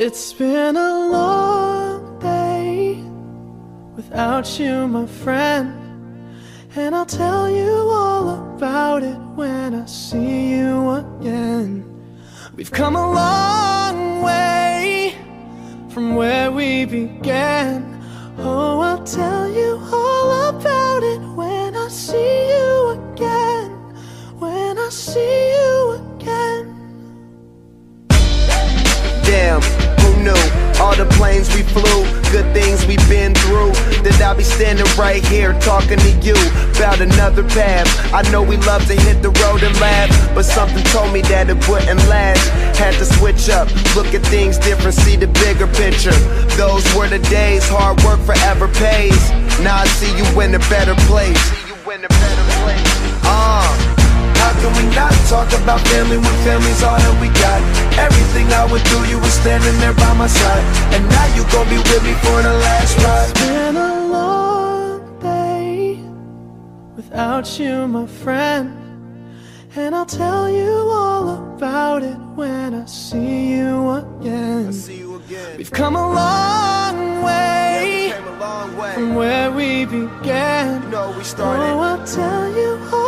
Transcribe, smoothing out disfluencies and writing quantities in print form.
It's been a long day without you, my friend, and I'll tell you all about it when I see you again. We've come a long way from where we began. Oh, I'll tell you all about it when I see you again. When I see you again. Damn, who knew? All the planes we flew, good things we've been through, that I'll be standing right here talking to you about another path. I know we love to hit the road and laugh, but something told me that it wouldn't last. Had to switch up, look at things different, see the bigger picture. Those were the days, hard work forever pays. Now I see you in a better place. How can we not talk about family when family's all that we got? Everything I would do, you were standing there by my side, and now you gon' be with me for the last ride. It's been a long day without you, my friend, and I'll tell you all about it when I see you again. We've come a long way from where we began. You know we started. Oh, I'll tell you all